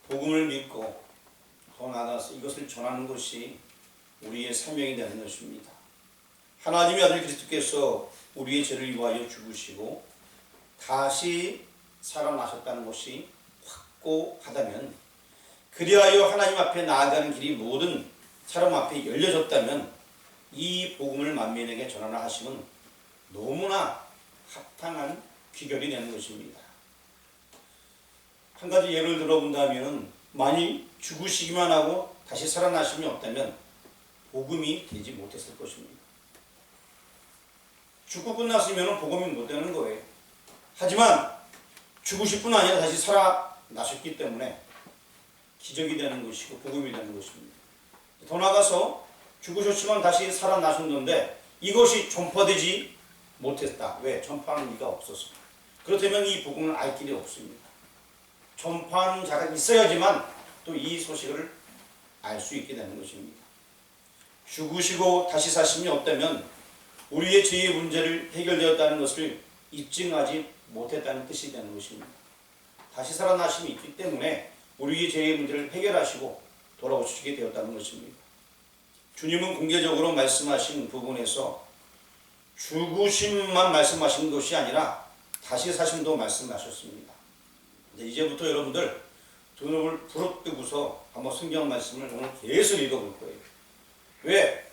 복음을 믿고 더 나아가서 이것을 전하는 것이 우리의 사명이 되는 것입니다. 하나님의 아들 그리스도께서 우리의 죄를 위하여 죽으시고 다시 살아나셨다는 것이 확고하다면, 그리하여 하나님 앞에 나아가는 길이 모든 사람 앞에 열려졌다면 이 복음을 만민에게 전하라 하심은 너무나 합당한 귀결이 되는 것입니다. 한 가지 예를 들어본다면, 만일 죽으시기만 하고 다시 살아나심이 없다면 복음이 되지 못했을 것입니다. 죽고 끝났으면 복음이 못 되는 거예요. 하지만 죽으실 뿐 아니라 다시 살아나셨기 때문에 기적이 되는 것이고 복음이 되는 것입니다. 더 나아가서 죽으셨지만 다시 살아나셨는데 이것이 전파되지 못했다. 왜? 전파하는 이가 없어서. 그렇다면 이 복음을 알 길이 없습니다. 전파하는 자가 있어야지만 또 이 소식을 알 수 있게 되는 것입니다. 죽으시고 다시 사심이 없다면 우리의 죄의 문제를 해결되었다는 것을 입증하지 못했다는 뜻이 되는 것입니다. 다시 살아나심이 있기 때문에 우리의 죄의 문제를 해결하시고 돌아오시게 되었다는 것입니다. 주님은 공개적으로 말씀하신 부분에서 죽으심만 말씀하신 것이 아니라 다시 사심도 말씀하셨습니다. 이제부터 여러분들 두 눈을 부릅뜨고서 한번 성경 말씀을 오늘 계속 읽어볼 거예요. 왜?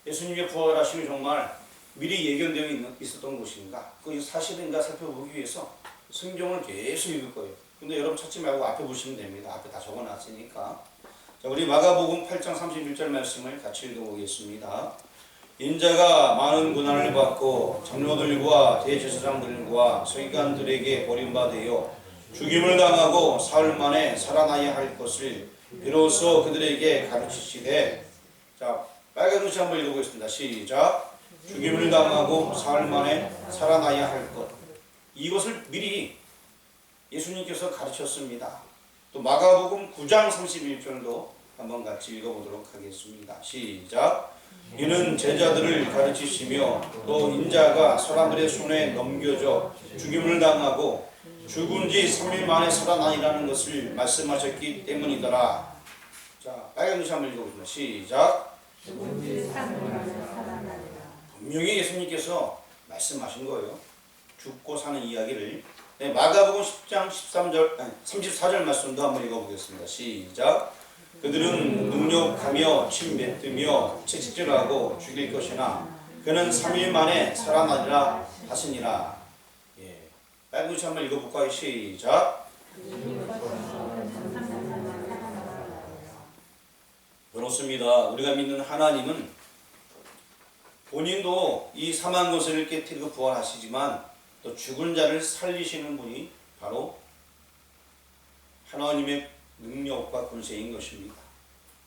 예수님의 부활하심이 정말 미리 예견되어 있었던 것인가? 그게 사실인가 살펴보기 위해서 성경을 계속 읽을 거예요. 근데 여러분 찾지 말고 앞에 보시면 됩니다. 앞에 다 적어놨으니까. 자, 우리 마가복음 8장 31절 말씀을 같이 읽어보겠습니다. 인자가 많은 고난을 받고 장로들과 대제사장들과 서기관들에게 버림받아 죽임을 당하고 사흘 만에 살아나야 할 것을 비로소 그들에게 가르치시되, 자, 빨간 글씨 한번 읽어보겠습니다. 시작. 죽임을 당하고 사흘 만에 살아나야 할 것. 이것을 미리 예수님께서 가르쳤습니다. 또 마가복음 9장 31절도 한번 같이 읽어보도록 하겠습니다. 시작. 이는 제자들을 가르치시며 또 인자가 사람들의 손에 넘겨져 죽임을 당하고 죽은 지 3일 만에 살아나리라는 것을 말씀하셨기 때문이더라. 자, 빨간 글씨 한번 읽어보겠습니다. 시작. 분명히 예수님께서 말씀하신 거예요. 죽고 사는 이야기를. 네, 마가복음 10장 34절 말씀도 한번 읽어보겠습니다. 시작. 그들은 능욕하며 침 뱉으며 채찍질하고 죽일 것이나 그는 3일 만에 살아나리라 하시니라. 예, 빨간 글씨 한번 읽어볼까요? 시작. 그렇습니다. 우리가 믿는 하나님은 본인도 이 사망 것을 깨뜨리고 부활하시지만 또 죽은 자를 살리시는 분이 바로 하나님의 능력과 권세인 것입니다.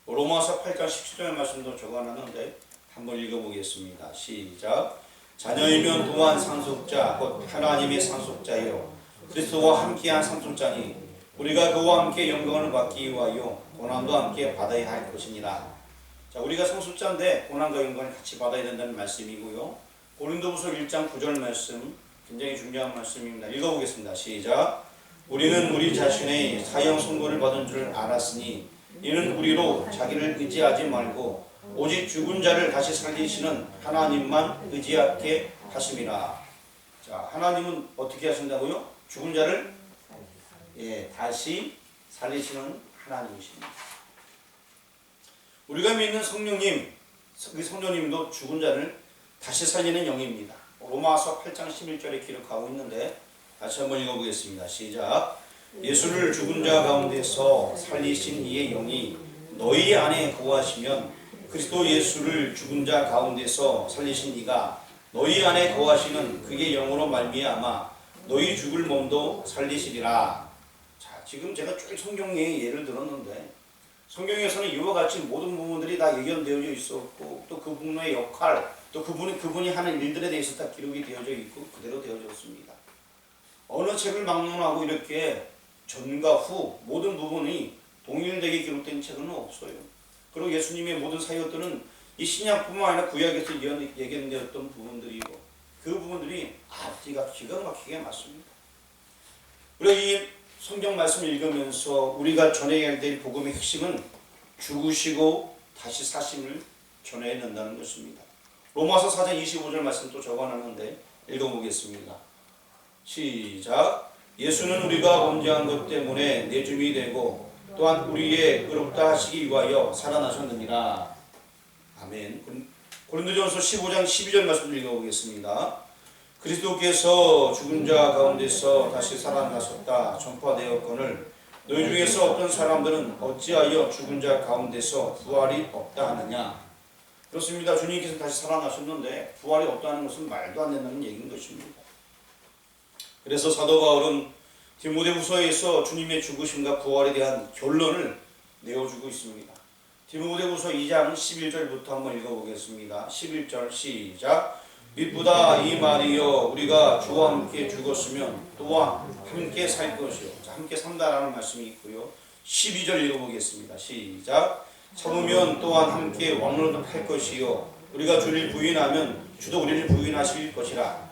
로마서 8장 17절 말씀도 적어놨는데 한번 읽어보겠습니다. 시작. 자녀이면 또한 상속자 곧 하나님의 상속자요 그리스도와 함께한 상속자니 우리가 그와 함께 영광을 받기 위하여 고난도 함께 받아야 할 것이니라. 자, 우리가 상속자인데 고난과 영광을 같이 받아야 된다는 말씀이고요. 고린도후서 1장 9절 말씀 굉장히 중요한 말씀입니다. 읽어보겠습니다. 시작. 우리는 우리 자신의 사형 선고를 받은 줄 알았으니 이는 우리로 자기를 의지하지 말고 오직 죽은 자를 다시 살리시는 하나님만 의지하게 하심이라. 자, 하나님은 어떻게 하신다고요? 죽은 자를 다시 살리시는 하나님이십니다. 우리가 믿는 성령님, 그 성령님도 죽은 자를 다시 살리는 영입니다. 로마서 8장 11절에 기록하고 있는데 다시 한번 읽어보겠습니다. 시작. 예수를 죽은 자 가운데서 살리신 이의 영이 너희 안에 거하시면 그리스도 예수를 죽은 자 가운데서 살리신 이가 너희 안에 거하시는 그의 영으로 말미암아 너희 죽을 몸도 살리시리라. 자, 지금 제가 쭉 성경의 예를 들었는데 성경에서는 이와 같이 모든 부분들이 다 예견되어져 있었고 또 그분의 역할 또 그분이 하는 일들에 대해서 다 기록이 되어져 있고 그대로 되어졌습니다. 어느 책을 막론하고 이렇게 전과 후 모든 부분이 동일되게 기록된 책은 없어요. 그리고 예수님의 모든 사역들은 이 신약뿐만 아니라 구약에서 예견되었던 부분들이고 그 부분들이 앞뒤가 기가 막히게 맞습니다. 그리고 이 성경 말씀을 읽으면서 우리가 전해야 될 복음의 핵심은 죽으시고 다시 사심을 전해야 된다는 것입니다. 로마서 4장 25절 말씀 또 적어놨는데 읽어보겠습니다. 시작. 예수는 우리가 범죄한 것 때문에 내줌이 되고 또한 우리의 의롭다 하시기 위하여 살아나셨느니라. 아멘. 고린도전서 15장 12절 말씀 읽어보겠습니다. 그리스도께서 죽은 자 가운데서 다시 살아나셨다 전파되었거늘 너희 중에서 어떤 사람들은 어찌하여 죽은 자 가운데서 부활이 없다 하느냐. 그렇습니다. 주님께서 다시 살아나셨는데 부활이 없다는 것은 말도 안 된다는 얘기인 것입니다. 그래서 사도 바울은 디모데후서에서 주님의 죽으심과 부활에 대한 결론을 내어주고 있습니다. 디모데후서 2장 11절부터 한번 읽어보겠습니다. 11절 시작. 믿보다 이 말이여 우리가 주와 함께 죽었으면 또한 함께 살 것이요. 자, 함께 산다라는 말씀이 있고요. 12절 읽어보겠습니다. 시작. 참으면 또한 함께 왕노릇할 것이요 우리가 주를 부인하면 주도 우리를 부인하실 것이라.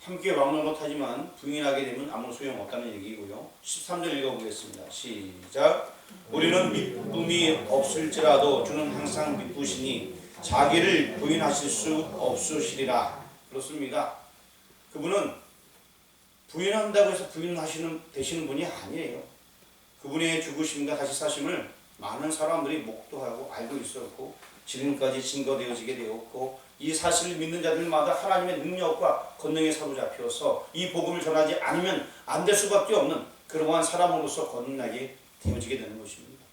함께 왕노릇하지만 부인하게 되면 아무 소용없다는 얘기고요. 13절 읽어보겠습니다. 시작. 우리는 믿음이 없을지라도 주는 항상 믿으시니 자기를 부인하실 수 없으시리라. 그렇습니다. 그분은 부인한다고 해서 되시는 분이 아니에요. 그분의 죽으심과 다시 사심을 많은 사람들이 목도하고 알고 있었고 지금까지 증거되어지게 되었고 이 사실을 믿는 자들마다 하나님의 능력과 권능에 사로잡혀서 이 복음을 전하지 않으면 안 될 수밖에 없는 그러한 사람으로서 거듭나게 되어지게 되는 것입니다.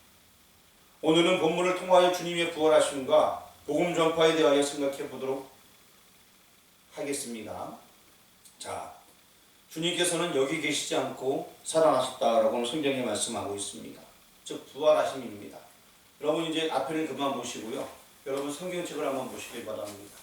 오늘은 본문을 통하여 주님의 부활하심과 복음 전파에 대하여 생각해 보도록 하겠습니다. 자, 주님께서는 여기 계시지 않고 살아나셨다라고 성경에 말씀하고 있습니다. 즉 부활하심입니다. 여러분 이제 앞에는 그만 보시고요. 여러분 성경책을 한번 보시길 바랍니다.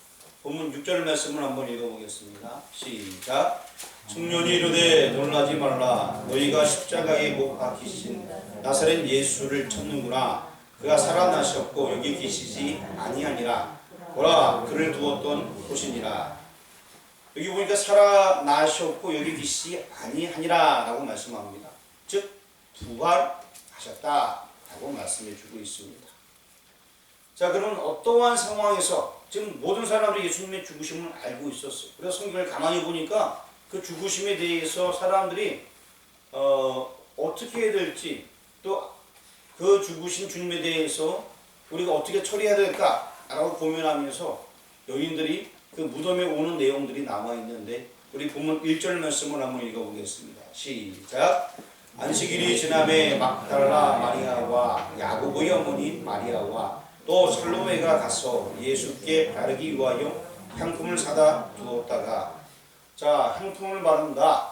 본문 6절 말씀을 한번 읽어보겠습니다. 시작. 청년이 이르되 놀라지 말라. 너희가 십자가에 못 박히신 나사렛 예수를 찾는구나. 그가 살아나셨고 여기 계시지 아니하니라. 보라 그를 두었던 곳이니라. 여기 보니까 살아나셨고 여기 계시지 아니하니라 라고 말씀합니다. 즉 부활하셨다 라고 말씀해 주고 있습니다. 자, 그러면 어떠한 상황에서 지금 모든 사람들이 예수님의 죽으심을 알고 있었어요. 그래서 성경을 가만히 보니까 그 죽으심에 대해서 사람들이 어떻게 해야 될지 또 그 죽으신 주님에 대해서 우리가 어떻게 처리해야 될까라고 고민하면서 여인들이 그 무덤에 오는 내용들이 남아 있는데 우리 본문 1절 말씀을 한번 읽어보겠습니다. 시작. 안식일이 지남에 막달라 마리아와 야고보의 어머니 마리아와 또 살로메가 가서 예수께 바르기 위하여 향품을 사다 두었다가. 자, 향품을 바른다.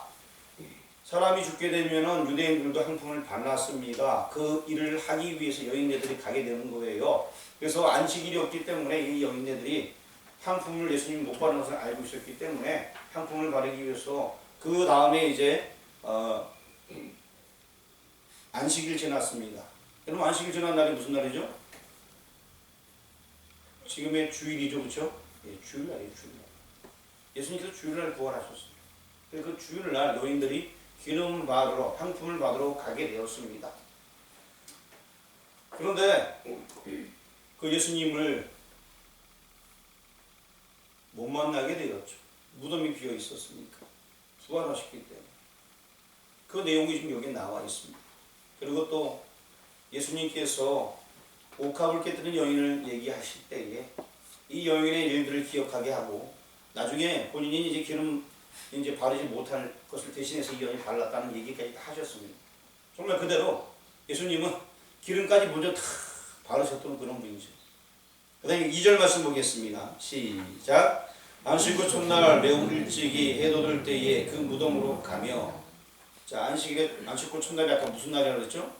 사람이 죽게 되면은 유대인들도 향품을 발랐습니다. 그 일을 하기 위해서 여인네들이 가게 되는 거예요. 그래서 안식일이 없기 때문에 이 여인네들이 향품을 예수님 못 바르는 것을 알고 있었기 때문에 향품을 바르기 위해서 그 다음에 이제 안식일 지났습니다. 여러분 안식일 지난 날이 무슨 날이죠? 지금의 주일이죠, 그렇죠? 예, 주일날이에요, 주일날. 예수님께서 주일날 부활하셨어요. 그 주일날 여인들이 기름을 받으러, 향품을 받으러 가게 되었습니다. 그런데 그 예수님을 못 만나게 되었죠. 무덤이 비어 있었으니까. 부활하셨기 때문에. 그 내용이 지금 여기 나와 있습니다. 그리고 또 예수님께서 옥합을 깨뜨린 여인을 얘기하실 때에 이 여인의 일들을 기억하게 하고 나중에 본인이 이제 기름 이제 바르지 못할 것을 대신해서 이 여인이 발랐다는 얘기까지 다 하셨습니다. 정말 그대로 예수님은 기름까지 먼저 다 바르셨던 그런 분이죠. 그 다음에 2절 말씀 보겠습니다. 시작. 안식 후 첫날 매우 일찍이 해돋을 들 때에 그 무덤으로 가며. 자, 안식 후 첫날이 아까 무슨 날이라고 그랬죠?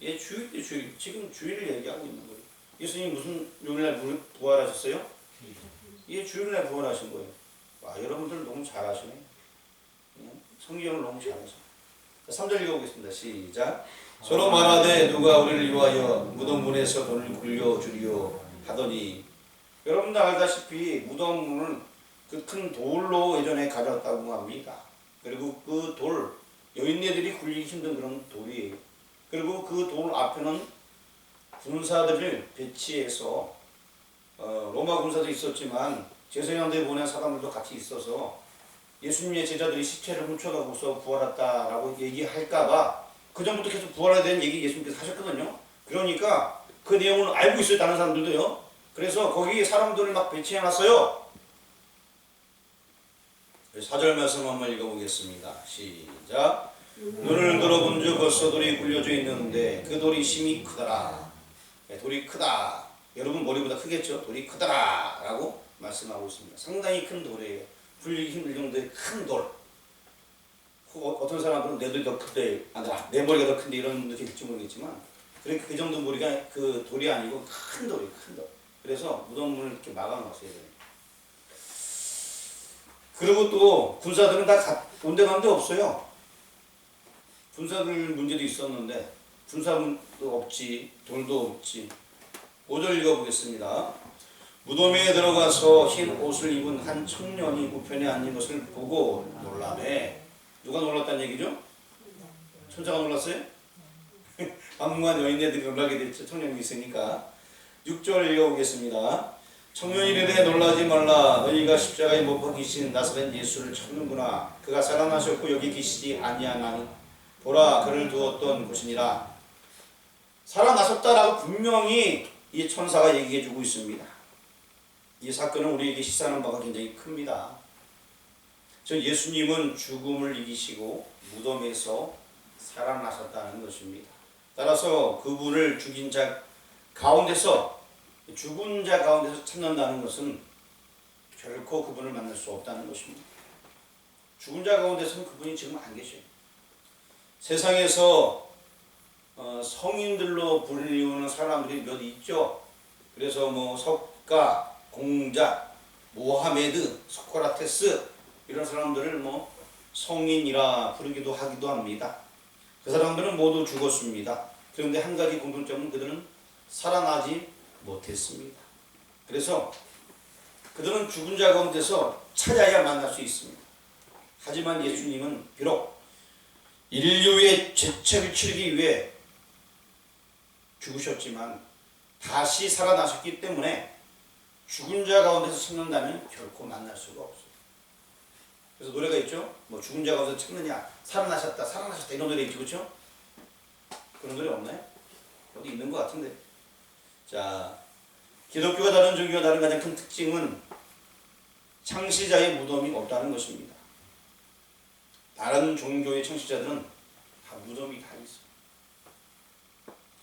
예, 주일. 지금 주일을 얘기하고 있는 거예요. 예수님 무슨 요일날 부활하셨어요? 예, 주일날 부활하신 거예요. 와, 여러분들 너무 잘하시네. 성경을 너무 잘하시네. 3절 읽어보겠습니다. 시작. 서로 말하되 누가 우리를 위하여 무덤 문에서 돈을 굴려주리요 하더니. 여러분들 알다시피 무덤 문은 그 큰 돌로 예전에 가졌다고 합니다. 그리고 그 돌, 여인네들이 굴리기 힘든 그런 돌이에요. 그리고 그 돌 앞에는 군사들을 배치해서 로마 군사도 있었지만 제사장대 보낸 사람들도 같이 있어서 예수님의 제자들이 시체를 훔쳐가고서 부활했다라고 얘기할까봐 그 전부터 계속 부활에 대한 얘기 예수님께서 하셨거든요. 그러니까 그 내용을 알고 있어요. 다른 사람들도요. 그래서 거기 사람들을 막 배치해놨어요. 4절 말씀 한번 읽어보겠습니다. 시작. 눈을 들어본 즉 벌써 돌이 굴려져 있는데 그 돌이 심히 크더라. 돌이 크다. 여러분 머리보다 크겠죠? 돌이 크더라 라고 말씀하고 있습니다. 상당히 큰 돌이에요. 굴리기 힘들 정도의 큰 돌. 어떤 사람들은 내 돌이 더 크대, 내 머리가 더 큰데 이런 분도 계실지 모르겠지만 그러니까 그 정도 머리가 그 돌이 아니고 큰 돌이에요. 큰 돌. 그래서 무덤문을 이렇게 막아놨어야 돼요. 그리고 또 군사들은 다 온데간데 없어요. 군사들 문제도 있었는데 군사도 없지, 돌도 없지. 5절 읽어보겠습니다. 무덤에 들어가서 흰 옷을 입은 한 청년이 우편에 앉은 것을 보고 놀라매. 누가 놀랐다는 얘기죠? 천사가 놀랐어요? 방문한 여인네들이 놀라게 됐죠. 청년이 있으니까. 6절 읽어보겠습니다. 청년이 이르되 놀라지 말라. 너희가 십자가에 못 박히신 나사렛 예수를 찾는구나. 그가 살아나셨고 여기 계시지 아니하나니 보라 그를 두었던 곳이니라. 살아나셨다라고 분명히 이 천사가 얘기해주고 있습니다. 이 사건은 우리에게 시사하는 바가 굉장히 큽니다. 저 예수님은 죽음을 이기시고 무덤에서 살아나셨다는 것입니다. 따라서 그분을 죽은 자 가운데서 찾는다는 것은 결코 그분을 만날 수 없다는 것입니다. 죽은 자 가운데서는 그분이 지금 안 계셔요. 세상에서 성인들로 불리우는 사람들이 몇 있죠. 그래서 뭐 석가, 공자, 모하메드, 소크라테스 이런 사람들을 뭐 성인이라 부르기도 하기도 합니다. 그 사람들은 모두 죽었습니다. 그런데 한 가지 공통점은 그들은 살아나지 못했습니다. 그래서 그들은 죽은 자 가운데서 찾아야 만날 수 있습니다. 하지만 예수님은 비록 인류의 죄책을 치르기 위해 죽으셨지만 다시 살아나셨기 때문에 죽은 자 가운데서 찾는다면 결코 만날 수가 없어요. 그래서 노래가 있죠. 뭐 죽은 자 가운데서 찾느냐, 살아나셨다 이런 노래 있죠, 그렇죠? 그런 노래 없나요? 어디 있는 것 같은데. 자, 기독교가 다른 종교와 다른 가장 큰 특징은 창시자의 무덤이 없다는 것입니다. 다른 종교의 창시자들은 다 무덤이 다 있어요.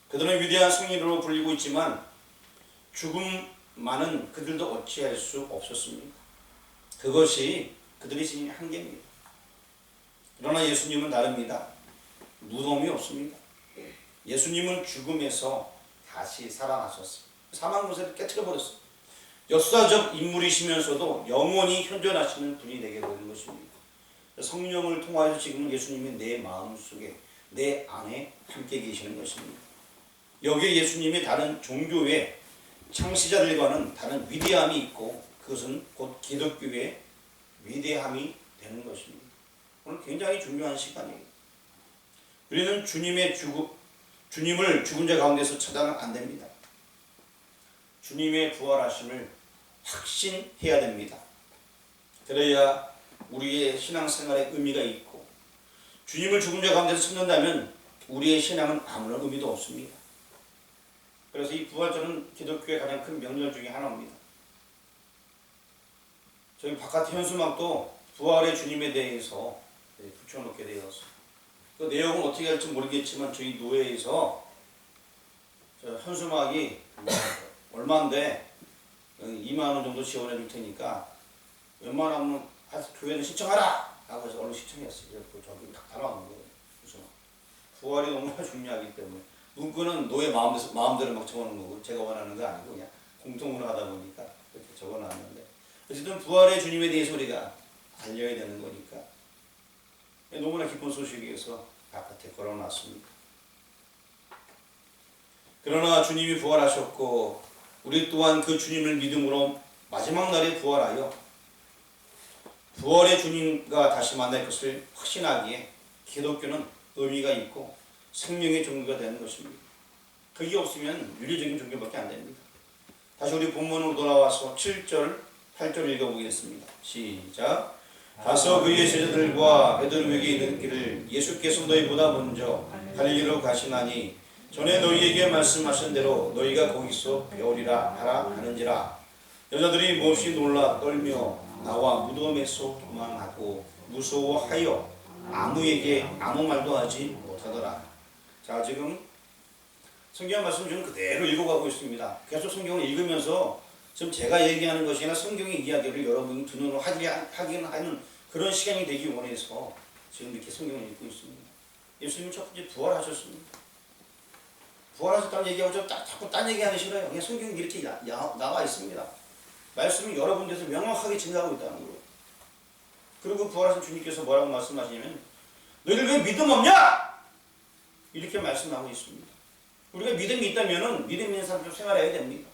그들은 위대한 성인으로 불리고 있지만 죽음만은 그들도 어찌할 수 없었습니다. 그것이 그들의 신의 한계입니다. 그러나 예수님은 다릅니다. 무덤이 없습니다. 예수님은 죽음에서 다시 살아나셨어요. 사망 권세를 깨트려버렸어요. 역사적 인물이시면서도 영원히 현존하시는 분이 되게 되는 것입니다. 성령을 통하여 지금 예수님이 내 마음속에 내 안에 함께 계시는 것입니다. 여기에 예수님이 다른 종교의 창시자들과는 다른 위대함이 있고 그것은 곧 기독교의 위대함이 되는 것입니다. 오늘 굉장히 중요한 시간이에요. 우리는 주님을 죽은 자 가운데서 찾아는 안 됩니다. 주님의 부활하심을 확신해야 됩니다. 그래야 우리의 신앙생활에 의미가 있고 주님을 죽은 자 가운데서 찾는다면 우리의 신앙은 아무런 의미도 없습니다. 그래서 이 부활절은 기독교의 가장 큰 명절 중에 하나입니다. 저희 바깥 현수막도 부활의 주님에 대해서 붙여놓게 되었어요. 그 내용은 어떻게 할지 모르겠지만 저희 노회에서 현수막이 얼마인데 2만 원 정도 지원해 줄 테니까 웬만하면 교회는 신청하라! 하고 해서 얼른 신청했어요. 그래서 저기 딱 달아놓은 거예요. 현수막. 부활이 너무 중요하기 때문에 문구는 노예 마음대로 막 적어놓은 거고 제가 원하는 거 아니고 그냥 공통으로 하다 보니까 이렇게 적어놨는데 어쨌든 부활의 주님에 대해서 우리가 알려야 되는 거니까 너무나 기쁜 소식이어서 바깥에 걸어놨습니다. 그러나 주님이 부활하셨고 우리 또한 그 주님을 믿음으로 마지막 날에 부활하여 부활의 주님과 다시 만날 것을 확신하기에 기독교는 의미가 있고 생명의 종교가 되는 것입니다. 그게 없으면 윤리적인 종교밖에 안 됩니다. 다시 우리 본문으로 돌아와서 7절, 8절 읽어보겠습니다. 시작. 가서 그의 제자들과 베드로에게 이르기를 예수께서 너희보다 먼저 갈릴리로 가시나니 전에 너희에게 말씀하신 대로 너희가 거기서 배우리라 하라 하는지라. 여자들이 몹시 놀라 떨며 나와 무덤에서 도망하고 무서워하여 아무에게 아무 말도 하지 못하더라. 자, 지금 성경 말씀 좀 그대로 읽어가고 있습니다. 계속 성경을 읽으면서 지금 제가 얘기하는 것이나 성경의 이야기를 여러분이 두 눈으로 확인하는 그런 시간이 되기 원해서 지금 이렇게 성경을 읽고 있습니다. 예수님은 첫 번째 부활하셨습니다. 부활하셨다는 얘기하고 자꾸 딴 얘기하기 싫어요. 그냥 성경이 이렇게 나와 있습니다. 말씀이 여러 군데서 명확하게 증가하고 있다는 거예요. 그리고 부활하신 주님께서 뭐라고 말씀하시냐면 너희들 왜 믿음 없냐? 이렇게 말씀하고 있습니다. 우리가 믿음이 있다면 믿음 있는 사람처럼 생활해야 됩니다.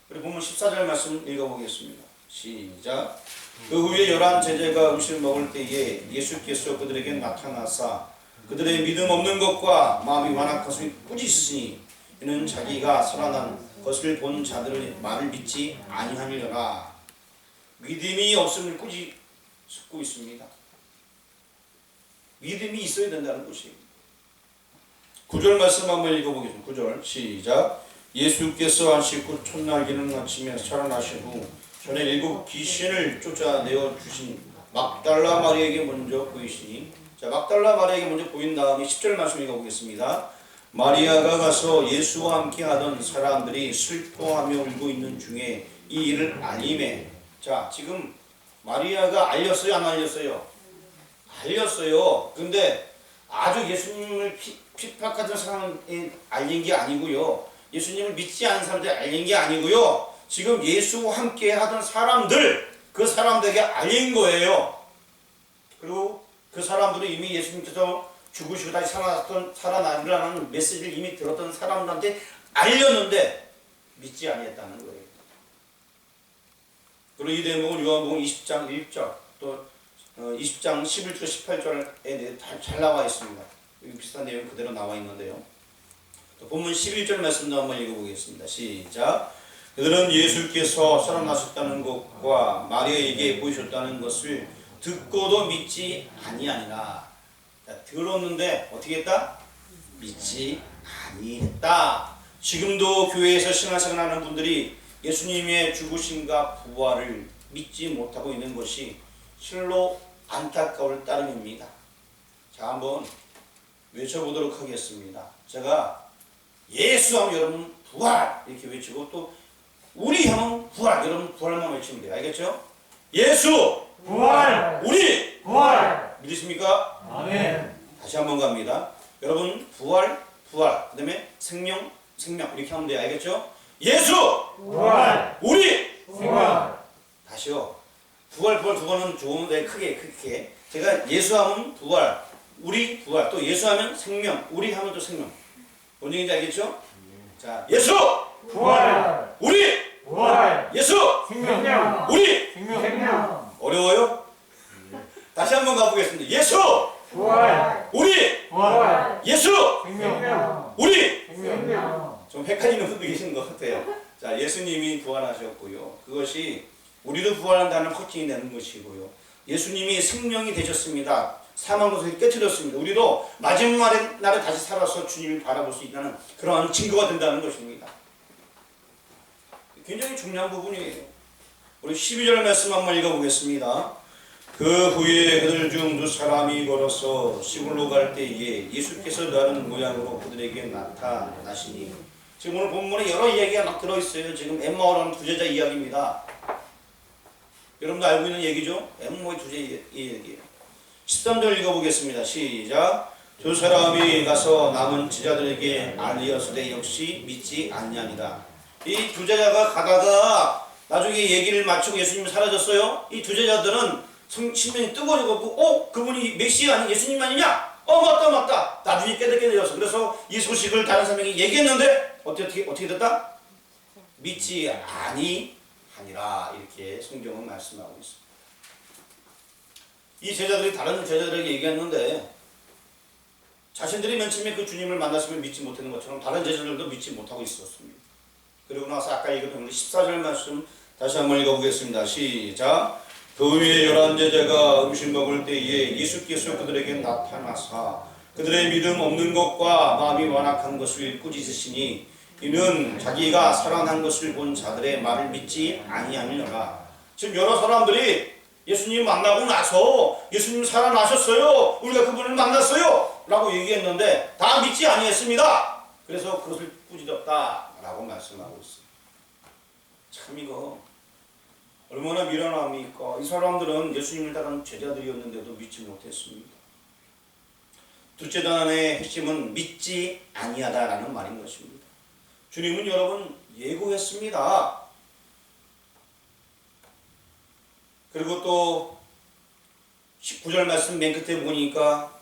그리고 보면 14절 말씀 읽어보겠습니다. 시작. 그 후에 11 제자가 음식을 먹을 때에 예수께서 그들에게 나타나사 그들의 믿음 없는 것과 마음이 완악하심이 꾸짖으시니 이는 자기가 살아난 것을 본 자들의 말을 믿지 아니하니라. 믿음이 없음을 꾸짖고 있습니다. 믿음이 있어야 된다는 것이에요. 9절 말씀 한번 읽어보겠습니다. 9절 시작. 예수께서 안식후 첫날 기는 아침에 살아나신 후 전에 7 귀신을 쫓아내어 주신 막달라 마리아에게 먼저 보이시니, 자, 막달라 마리아에게 먼저 보인 다음에 10절 말씀 읽어보겠습니다. 마리아가 가서 예수와 함께 하던 사람들이 슬퍼하며 울고 있는 중에 이 일을 알림해. 자, 지금 마리아가 알렸어요, 안 알렸어요? 알렸어요. 근데 아주 예수님을 핍박하던 사람이 알린 게 아니고요. 예수님을 믿지 않은 사람들이 알린 게 아니고요. 지금 예수와 함께 하던 사람들, 그 사람들에게 알린 거예요. 그리고 그 사람들은 이미 예수님께서 죽으시고 다시 살아나리라는 메시지를 이미 들었던 사람들한테 알렸는데 믿지 아니했다는 거예요. 그리고 이 대목은 요한복음 20장 1절 또 20장 11절 18절에 잘 나와 있습니다. 비슷한 내용 그대로 나와 있는데요. 또 본문 11절 말씀도 한번 읽어보겠습니다. 시작. 그들은 예수께서 살아나셨다는 것과 마리아에게 보이셨다는 것을 듣고도 믿지 아니하니라. 들었는데 어떻게 했다? 믿지 아니했다. 지금도 교회에서 신앙생활하는 분들이 예수님의 죽으심과 부활을 믿지 못하고 있는 것이 실로 안타까울 따름입니다. 자, 한번 외쳐보도록 하겠습니다. 제가 예수하면 여러분 부활 이렇게 외치고 또 우리 하면 부활, 여러분 부활만 외치면 돼요. 알겠죠? 예수 부활! 우리 부활! 믿으십니까? 아멘. 다시 한번 갑니다. 여러분 부활, 부활, 그 다음에 생명, 생명 이렇게 하면 돼요. 알겠죠? 예수 부활! 우리 부활! 다시요. 부활, 부활 두 번은 좋은데 크게 제가 예수하면 부활, 우리 부활, 또 예수하면 생명, 우리 하면 또 생명. 뭔 얘기인지 알겠죠? 자, 예수 부활! 우리 부활! 예수 생명! 우리 생명! 어려워요? 다시 한번 가보겠습니다. 예수 부활! 우리 부활! 예수 생명! 우리 생명! 좀 헷갈리는 분도 계신 것 같아요. 자, 예수님이 부활하셨고요. 그것이 우리도 부활한다는 확증이 되는 것이고요. 예수님이 생명이 되셨습니다. 사망 것을 깨뜨렸습니다. 우리도 마지막 날에 다시 살아서 주님을 바라볼 수 있다는 그러한 증거가 된다는 것입니다. 굉장히 중요한 부분이에요. 우리 12절 말씀 한번 읽어보겠습니다. 그 후에 그들 중 2 사람이 걸어서 시골로 갈 때에 예수께서 다른 모양으로 그들에게 나타나시니, 지금 오늘 본문에 여러 이야기가 막 들어있어요. 지금 엠마오라는 부제자 이야기입니다. 여러분도 알고 있는 얘기죠? 엠마오의 두제자 이야기예요. 13절 읽어보겠습니다. 시작. 2 사람이 가서 남은 제자들에게 알리었으되 역시 믿지 않냐니라. 이 두 제자가 가다가 나중에 얘기를 마치고 예수님이 사라졌어요. 이 두 제자들은 신명이 뜨거워져갖고 그분이 메시아 아닌 예수님 아니냐? 맞다. 나중에 깨닫게 되었어. 그래서 이 소식을 다른 사람에게 얘기했는데 어떻게 됐다? 믿지 아니하니라. 이렇게 성경은 말씀하고 있습니다. 이 제자들이 다른 제자들에게 얘기했는데 자신들이 맨 처음에 그 주님을 만났으면 믿지 못하는 것처럼 다른 제자들도 믿지 못하고 있었습니다. 그리고 나서 아까 읽었던 14절 말씀 다시 한번 읽어보겠습니다. 시작. 그 후에 11제자가 음식 먹을 때에 예수께서 그들에게 나타나사 그들의 믿음 없는 것과 마음이 완악한 것을 꾸짖으시니 이는 자기가 살아난 것을 본 자들의 말을 믿지 아니하느니라. 지금 여러 사람들이 예수님 만나고 나서 예수님 살아나셨어요, 우리가 그분을 만났어요 라고 얘기했는데 다 믿지 아니했습니다. 그래서 그것을 꾸짖었다 라고 말씀하고 있습니다. 참 이거 얼마나 미련함입니까? 이 사람들은 예수님을 따른 제자들이었는데도 믿지 못했습니다. 둘째 단의 핵심은 믿지 아니하다라는 말인 것입니다. 주님은 여러분 예고했습니다. 그리고 또 19절 말씀 맨 끝에 보니까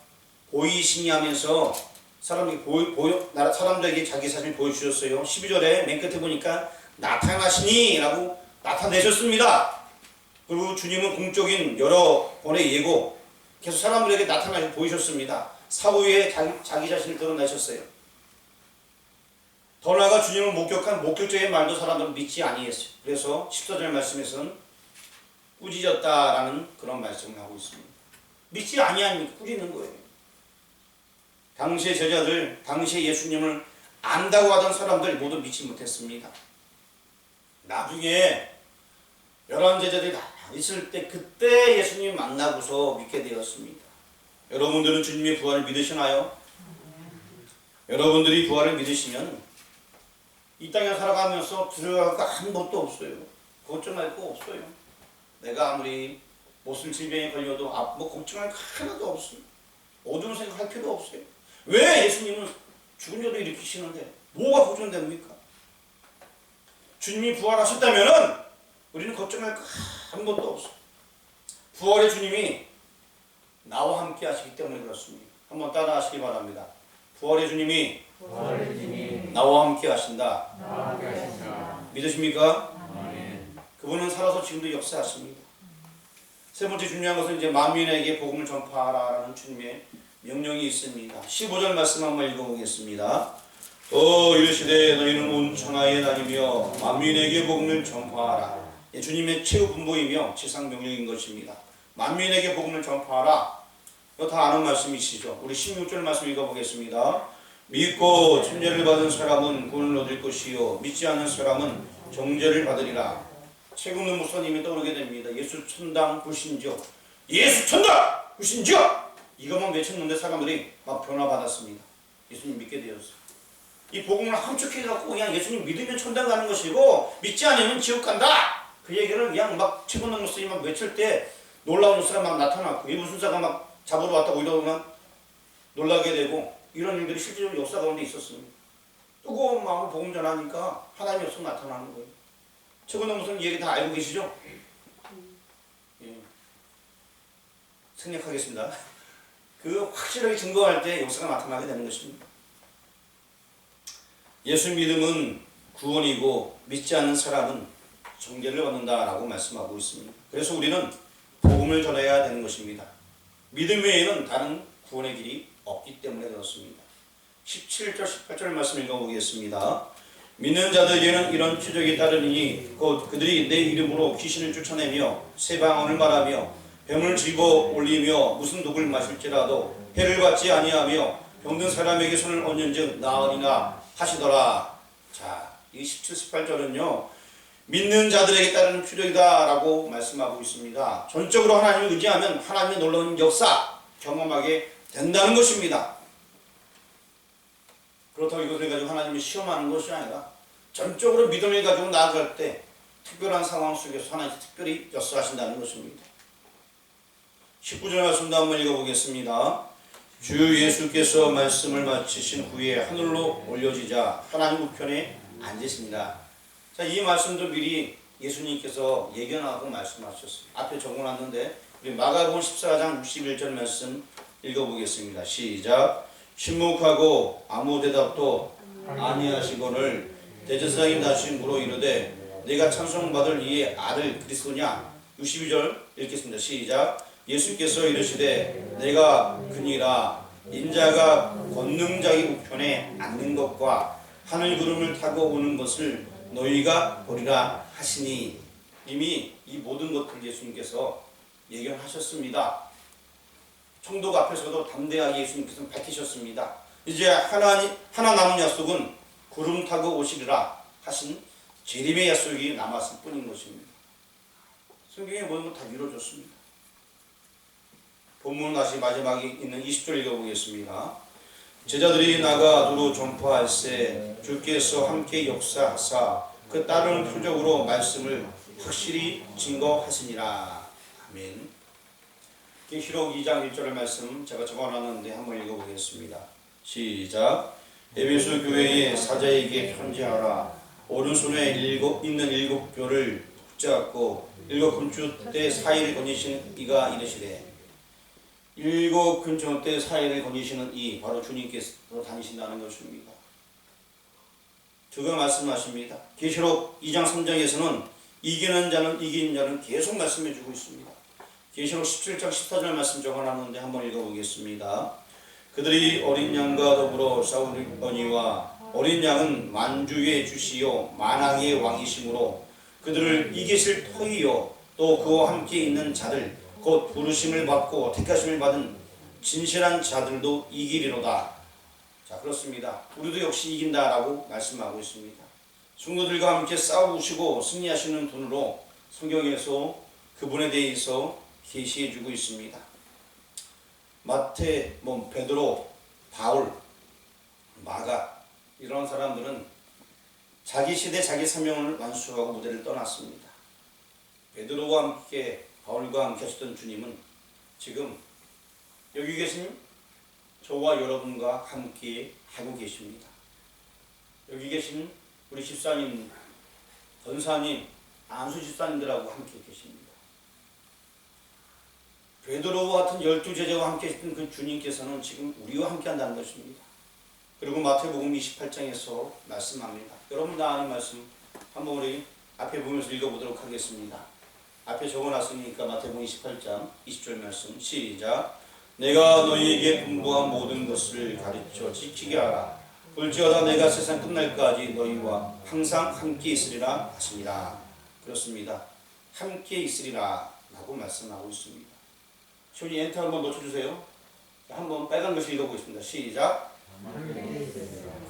보이시니 하면서 사람들에게 자기 사진을 보여주셨어요. 12절에 맨 끝에 보니까 나타나시니 라고 나타내셨습니다. 그리고 주님은 공적인 여러 번의 예고 계속 사람들에게 나타나셔 보이셨습니다. 사후에 자기 자신을 드러내셨어요. 더 나아가 주님을 목격한 목격자의 말도 사람들은 믿지 아니했어요. 그래서 14절 말씀에서는 꾸짖었다라는 그런 말씀을 하고 있습니다. 믿지 아니하니까 꾸짖는 거예요. 당시의 제자들, 당시의 예수님을 안다고 하던 사람들 모두 믿지 못했습니다. 나중에 11제자들이 다 있을 때 그때 예수님 만나고서 믿게 되었습니다. 여러분들은 주님의 부활을 믿으시나요? 여러분들이 부활을 믿으시면 이 땅에 살아가면서 두려워할 거 아무것도 없어요. 걱정할 거 없어요. 내가 아무리 무슨 질병에 걸려도 걱정할 거 하나도 없어요. 어두운 생각할 필요 없어요. 왜 예수님은 죽은 자도 일으키시는데 뭐가 걱정됩니까? 주님이 부활하셨다면은 우리는 걱정할 거 아무것도 없어요. 부활의 주님이 나와 함께 하시기 때문에 그렇습니다. 한번 따라 하시기 바랍니다. 부활의 주님이 나와 함께 하신다. 믿으십니까? 그분은 살아서 지금도 역사하십니다. 세 번째 중요한 것은 이제 만민에게 복음을 전파하라는 주님의 명령이 있습니다. 15절 말씀 한번 읽어보겠습니다. 이르시되 너희는 온 천하에 다니며 만민에게 복음을 전파하라. 주님의 최후 분보이며 지상 명령인 것입니다. 만민에게 복음을 전파하라. 이거 다 아는 말씀이시죠. 우리 16절 말씀 읽어보겠습니다. 믿고 천죄를 받은 사람은 구원을 얻을 것이요 믿지 않는 사람은 정죄를 받으리라. 최근의 목사님이 떠오르게 됩니다. 예수 천당 불신지요. 예수 천당 불신지요. 이것만 외쳤는데 사람들이 막 변화받았습니다. 예수님 믿게 되었어요. 이 복음을 함축해갖고 그냥 예수님 믿으면 천당 가는 것이고 믿지 않으면 지옥 간다. 그 얘기를 그냥 막 최근의 목사님이 막 외칠 때 놀라운 사람 막 나타났고 이 무술사가 막 잡으러 왔다고 이러면 놀라게 되고 이런 일들이 실제로 역사 가운데 있었습니다. 뜨거운 마음으로 복음 전하니까 하나님의 역사가 나타나는 거예요. 최근의 목사님 얘기 다 알고 계시죠? 예. 생략하겠습니다. 그 확실하게 증거할 때 역사가 나타나게 되는 것입니다. 예수 믿음은 구원이고 믿지 않는 사람은 정죄를 받는다라고 말씀하고 있습니다. 그래서 우리는 복음을 전해야 되는 것입니다. 믿음 외에는 다른 구원의 길이 없기 때문에 그렇습니다. 17절 18절 말씀 읽어보겠습니다. 믿는 자들에게는 이런 표적이 따르니 곧 그들이 내 이름으로 귀신을 쫓아내며 새 방언을 말하며 병을 집어 올리며 무슨 독을 마실지라도 해를 받지 아니하며 병든 사람에게 손을 얹은즉 나으리라 하시더라. 자, 이 17, 18절은요 믿는 자들에게 따르는 표적이다 라고 말씀하고 있습니다. 전적으로 하나님을 의지하면 하나님의 놀라운 역사 경험하게 된다는 것입니다. 그렇다고 이것을 가지고 하나님을 시험하는 것이 아니라 전적으로 믿음을 가지고 나아갈 때 특별한 상황 속에서 하나님이 특별히 역사하신다는 것입니다. 19절 말씀도 한번 읽어보겠습니다. 주 예수께서 말씀을 마치신 후에 하늘로 올려지자 하나님 우편에 앉으십니다. 자, 이 말씀도 미리 예수님께서 예견하고 말씀하셨어요. 앞에 적어놨는데 우리 마가복음 14장 61절 말씀 읽어보겠습니다. 시작. 침묵하고 아무 대답도 아니하시거늘 대제사장이 다시 물어 이르되 내가 찬송받을 이의 아들 그리스도냐? 62절 읽겠습니다. 시작. 예수께서 이르시되 내가 그니라 인자가 권능자의 우편에 앉는 것과 하늘 구름을 타고 오는 것을 너희가 보리라 하시니, 이미 이 모든 것들 예수님께서 예견하셨습니다. 총독 앞에서도 담대하게 예수님께서 밝히셨습니다. 이제 하나 남은 약속은 구름 타고 오시리라 하신 재림의 약속이 남았을 뿐인 것입니다. 성경의 모든 것 다 이루어졌습니다. 본문 다시 마지막에 있는 20절 읽어보겠습니다. 제자들이 나가 두루 전파할세 주께서 함께 역사하사 그 따르는 표적으로 말씀을 확실히 증거하시니라. 아멘. 계시록 2장 1절의 말씀 제가 적어놨는데 한번 읽어보겠습니다. 시작. 에베소 교회의 사자에게 편지하라. 오른손에 있는 일곱 뼈를 붙잡고 일곱 금주대 사이를 거니시는 이가 이르시되, 일곱 금주대 사이를 거니시는 이 바로 주님께서 다니신다는 것입니다. 그가 말씀하십니다. 계시록 2장 3장에서는 이기는 자는 계속 말씀해 주고 있습니다. 계시록 17장 14절 말씀 적어놨는데 한번 읽어보겠습니다. 그들이 어린 양과 더불어 싸우거니와 어린 양은 만주의 주시요 만왕의 왕이심으로 그들을 이기실 터이요 또 그와 함께 있는 자들 곧 부르심을 받고 택하심을 받은 진실한 자들도 이기리로다. 자, 그렇습니다. 우리도 역시 이긴다라고 말씀하고 있습니다. 성도들과 함께 싸우시고 승리하시는 분으로 성경에서 그분에 대해서 계시해주고 있습니다. 마태, 베드로, 바울, 마가 이런 사람들은 자기 시대 자기 사명을 완수하고 무대를 떠났습니다. 베드로와 함께 바울과 함께 하셨던 주님은 지금 여기 계신 저와 여러분과 함께 하고 계십니다. 여기 계신 우리 집사님, 권사님, 안수 집사님들하고 함께 계십니다. 베드로와 같은 12제자와 함께 했던 그 주님께서는 지금 우리와 함께 한다는 것입니다. 그리고 마태복음 28장에서 말씀합니다. 여러분 다 아는 말씀 한번 우리 앞에 보면서 읽어보도록 하겠습니다. 앞에 적어놨으니까 마태복음 28장 20절 말씀 시작. 내가 너희에게 분부한 모든 것을 가르쳐 지키게 하라. 볼지어다 내가 세상 끝날까지 너희와 항상 함께 있으리라 하시니라. 그렇습니다. 함께 있으리라 라고 말씀하고 있습니다. 시온이 엔터 한번 놓쳐주세요. 한번 빨간 글씨 읽어보겠습니다. 시작.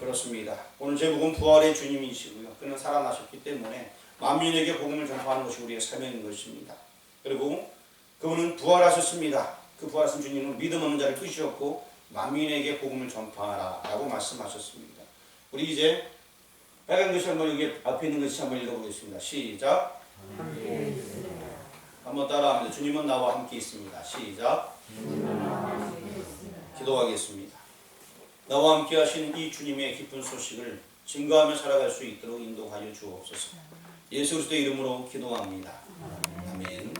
그렇습니다. 오늘 제목은 부활의 주님이시고요. 그는 살아나셨기 때문에 만민에게 복음을 전파하는 것이 우리의 사명인 것입니다. 그리고 그분은 부활하셨습니다. 그 부활하신 주님은 믿음 없는 자를 끄시었고 만민에게 복음을 전파하라 라고 말씀하셨습니다. 우리 이제 빨간 글씨 한번 여기 앞에 있는 글씨 한번 읽어보겠습니다. 시작. 한번 따라합니다. 주님은 나와 함께 있습니다. 시작. 기도하겠습니다. 나와 함께 하신 이 주님의 기쁜 소식을 증거하며 살아갈 수 있도록 인도하여 주옵소서. 예수 그리스도의 이름으로 기도합니다. 아멘.